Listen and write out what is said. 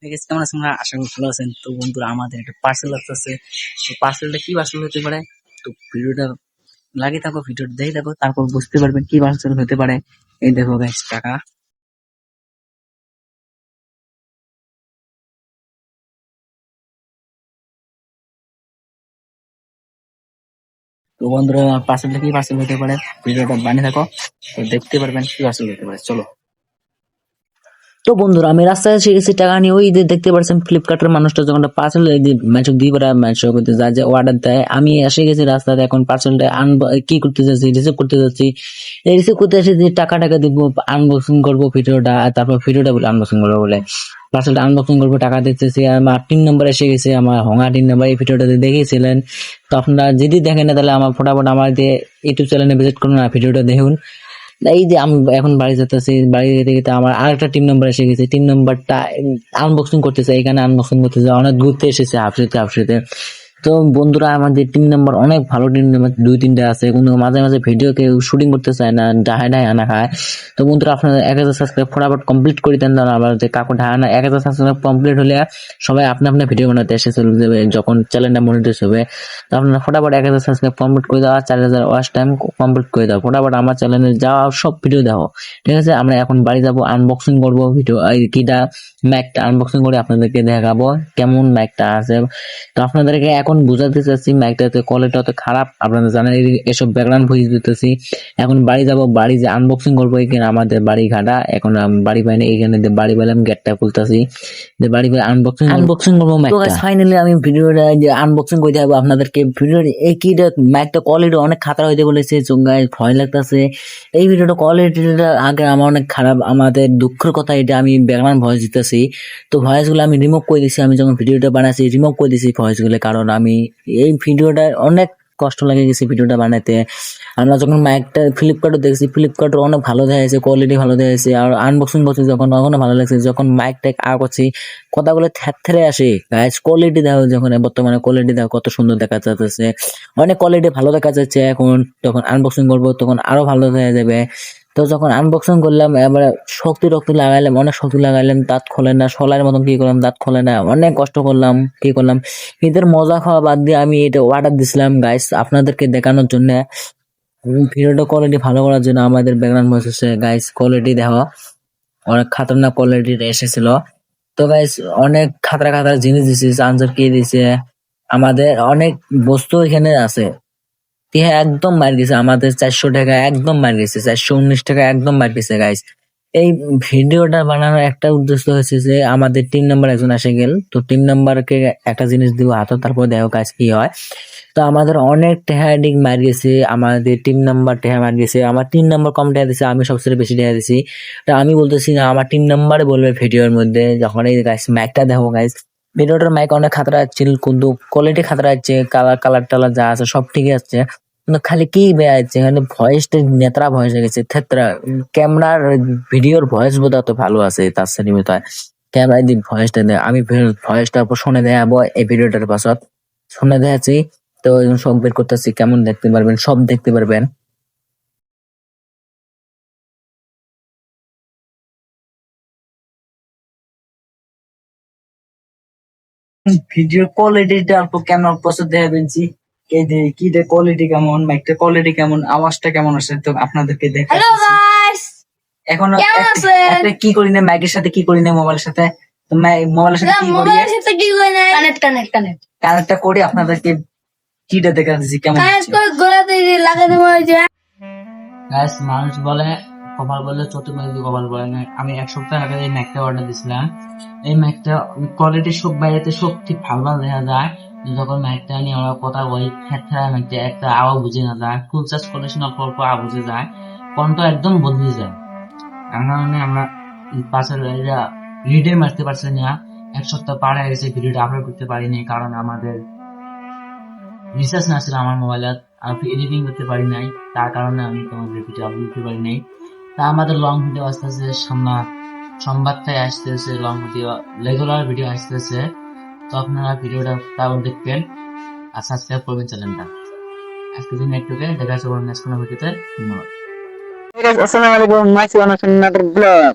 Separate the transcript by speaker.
Speaker 1: কেমন আছেন? আশা করি ভালো আছেন। তো বন্ধুরা, আমাদের একটা পার্সেল আসতেছে। তো পার্সেলটা কি পার্সেল হতে পারে? তো ভিডিওটা লাগিয়ে থাকো, ভিডিওটা দেখে থাকো, তারপর বুঝতে পারবেন কি পার্সেল হতে পারে। এই দেখো গাইস, টাকা। তো বন্ধুরা, পার্সেলটা কি পার্সেল হতে পারে, ভিডিওটা বানিয়ে থাকো, তো দেখতে পারবেন কি পার্সেল হতে পারে। চলো। তো বন্ধুরা, আমি রাস্তায় এসে গেছি টাকা নিয়ে। ওই যে দেখতে পাচ্ছেন ফ্লিপকার্টের মানুষটা যখন পার্সেল মানুষ দিবার মানুষ করতে যা যে অর্ডার দেয়, আমি এসে গেছি রাস্তাতে। এখন পার্সেলটা কি করতে যাচ্ছি, রিসিভ করতে যাচ্ছি। এই রিসিভ করতে এসে যে টাকা দিব, আনবক্সিং করবো ভিডিওটা, আর তারপর ভিডিওটা বলে আনবক্সিং করবো বলে পার্সেলটা আনবক্সিং করবো, টাকা দিতেছি। আমার 3 নম্বর এসে গেছে, আমার হঙা 3 নম্বর। এই ভিডিওটাতে দেখেছিলেন। তো আপনারা যদি দেখেন না, তাহলে আমার ফটাফট আমার দিয়ে ইউটিউব চ্যানেলে ভিজিট করুন আর ভিডিওটা দেখুন। এই যে আমি এখন বাড়ি যেতেছি, বাড়ি যেতে যেতে আমার আরেকটা টিম নাম্বার এসে গেছে। টিম নাম্বারটা আনবক্সিং করতেছে, এখানে আনবক্সিং করতেছে। অনেক ঘুরতে এসেছে হাফসিতে। তো বন্ধুরা, আমাদের টিম নাম্বার অনেক ভালো, টিম নাম্বার 2-3টা আছে, কিন্তু মাঝে মাঝে ভিডিও কেউ শুটিং করতে চায় না, ডাহায় আনা খায়। তো বন্ধুরা, আপনারা 1000 সাবস্ক্রাইব ফটাফট কমপ্লিট করে দেন। আবার যে কাকু ঢাকা না, 1000 সাবস্ক্রাইব কমপ্লিট হলে সবাই আপনা আপনা ভিডিও বানাতে এসে চলে যাবে যখন চ্যানেলটা মনিটাইজ হবে। তো আপনারা ফটাফট 1000 সাবস্ক্রাইব কমপ্লিট করে দাও, 4000 ওয়াচ টাইম কমপ্লিট করে দাও। ফটাফট আমার চ্যানেলে যাওয়া সব ভিডিও দেখো, ঠিক আছে? আমরা এখন বাড়ি যাব, আনবক্সিং করবো ভিডিও, এই কিটা ম্যাকটা আনবক্সিং করে আপনাদেরকে দেখাবো কেমন ম্যাকটা আছে। তো আপনাদেরকে এখন বুঝাতে চাচ্ছি ম্যাকটাতে কোয়ালিটি অত খারাপ, আপনারা জানেন। এসব ব্যাকগ্রাউন্ড বুঝিয়ে দিতেছি। এখন বাড়ি যাব, বাড়ি যে আনবক্সিং করবো। এখানে আমাদের বাড়ি ঘাটা, এখন আমি বাড়ি পাইনি, এখানে বাড়ি পেলাম, গেটটা খুলতেছি, যে বাড়ি পেয়ে আনবক্সিং করবো ম্যাকটা। ফাইনালি আমি ভিডিওটা যে আনবক্সিং করে দেবো আপনাদেরকে। ভিডিওর এই কিটা ম্যাকটা কোয়ালিটি অনেক খাতারা হইতে বলেছে, চোঙ্গায় ভয় লাগতেছে। এই ভিডিওটা কোয়ালিটিটা আগে আমার অনেক খারাপ, আমাদের দুঃখের কথা এটা। আমি ব্যাকগ্রাউন্ড ভয়েস দিতেছি, তো ভয়েস গুলো আমি রিমুভ করে দিছি। আমি যখন ভিডিওটা বানাচ্ছি রিমুভ করে দিছি ভয়েস গুলো, কারণ আমি এই ভিডিওটা অনেক কষ্ট লাগে গেছে ভিডিওটা বানাতে। আমরা যখন মাইকটা ফ্লিপকার্টে দেখছি, ফ্লিপকার্টে অনেক ভালো দেখাইছে, কোয়ালিটি ভালো দেখাইছে। আর আনবক্সিং করছি যখন, তখনও ভালো লাগছে। যখন মাইকটা করছি, কথাগুলো থ্যাথেরে আসে। গাইস, কোয়ালিটি দেখো, যখন বর্তমানে কোয়ালিটি দেখো কত সুন্দর দেখা যাচ্ছে, অনেক কোয়ালিটি ভালো দেখা যাচ্ছে। এখন যখন আনবক্সিং করবো তখন আরো ভালো দেখা যাবে। তো যখন আনবক্সিং করলাম, এবার শক্তি লাগাইলাম, অনেক শক্তি লাগাইলাম, দাঁত খোলে না, শলার মতন কি করলাম, দাঁত খোলে না, অনেক কষ্ট করলাম, কি করলাম। ঈদের মজা খাওয়া বাদ দিয়ে আমি এটা অর্ডার দিছিলাম গাইস আপনাদেরকে দেখানোর জন্য, ভিডিওটা কোয়ালিটি ভালো করার জন্য। আমাদের ব্যাকগ্রাউন্ড ভয়েস হচ্ছে গাইস, কোয়ালিটি দেখো অনেক খাতারনাক কোয়ালিটির এসেছিল। তো গাইস, অনেক খাতরা জিনিস দিছে, চার্জার কি দিছে, আমাদের অনেক বস্তু এখানে আছে। হ্যাঁ, একদম মার গেছে আমাদের। 400 টাকা একদম মার গেছে, 419 টাকা একদম মার গেছে গাইস। এই ভিডিওটা বানানোর একটা উদ্দেশ্য হয়েছে যে আমাদের টিম নাম্বার একজন এসে গেল, তো টিম নাম্বারকে একটা জিনিস দিব হাতে, তারপর দেখো কাজ কি হয়। তো আমাদের অনেক টেহাডিক মার গেছে, আমাদের টিম নাম্বার টেহা মার গেছে। আমার 3 নম্বর কম টেহা দিছে, আমি সবচেয়ে বেশি টেহা দিছি। তো আমি বলতেছি না, আমার 3 নম্বরে বলবে ভিডিওর মধ্যে। যখন এই গাইস ম্যাকটা দেখো গাইস, ভিডিওটার মাইক অনেক খাতরা ছিল, কিন্তু কোয়ালিটি খাতরা আছে, কালার টালার যা আছে সব ঠিকই আছে। কিন্তু খালি কি বেয়াচ্ছে, খালি ভয়েসটা নেত্রা ভয়েস হয়ে গেছে, থেত্রা। ক্যামেরার ভিডিওর ভয়েস বোধ তো ভালো আছে, তার সাথে ক্যামেরায় দি ভয়েসটা দেয়। আমি ভয়েসটার উপর শুনে দেখাবো এই ভিডিওটার পাশত, শুনে দেখাচ্ছি। তো সব বের করতেছি, কেমন দেখতে পারবেন, সব দেখতে পারবেন। ভিডিও কোয়ালিটিটা অল্প কেমন প্রসেস দেখা দিচ্ছি, এই যে কিটা কোয়ালিটি কেমন, মাইকটা কোয়ালিটি কেমন, আওয়াজটা কেমন আসে, তো আপনাদেরকে দেখাচ্ছি। এখন একটা কি করি না, মাইকের সাথে কি করি না, মোবাইলের সাথে। তো মোবাইলের সাথে কি করি, কানেক্টটা করে আপনাদেরকে কিটা দেখা দিচ্ছি কেমন গাইস। মানুষ বলে কপাল বলে চতুর্মাস কপাল বলে না। আমি 1 সপ্তাহ আগে এই ম্যাকটা অর্ডার দিছিলাম। এই ম্যাকটা কোয়ালিটি সব বাইরেতে সব ঠিক ভালো দেখা যায়, যখন ম্যাকটা নিয়ে আমরা কথা বলি হ্যাঁ ম্যাকটা একটা আওয়াজ বুঝে না যায়, ফুল চার্জ করলে অল্প অল্প আওয়াজ বুঝে যায়, কণ্ঠ একদম বদলে যায়। তার কারণে আমরা পাশের রিডে মারতে পারছি না। 1 সপ্তাহ পার হয়ে গেছে, ভিডিওটা আপলোড করতে পারিনি, কারণ আমাদের রিচার্জ না ছিল আমার মোবাইলে, আমি এডিটিং করতে পারি নাই, তার কারণে আমি তোমাদের ভিডিও আপলোড করতে পারি নাই। তা আমাদের লং ভিডিও আসতেছে, সোমবারটাই আসতেছে লং ভিডিও, রেগুলার ভিডিও আসতেছে। তো আপনারা ভিডিওটা তাও দেখবেন আর সাবস্ক্রাইব করবেন চ্যানেলটা। আজকের দিন একটুকে দেখা যাচ্ছে নেক্সট কোনো ভিডিওতে। ধন্যবাদ। আসসালামু আলাইকুম, মাইসি অনশন ব্লগ।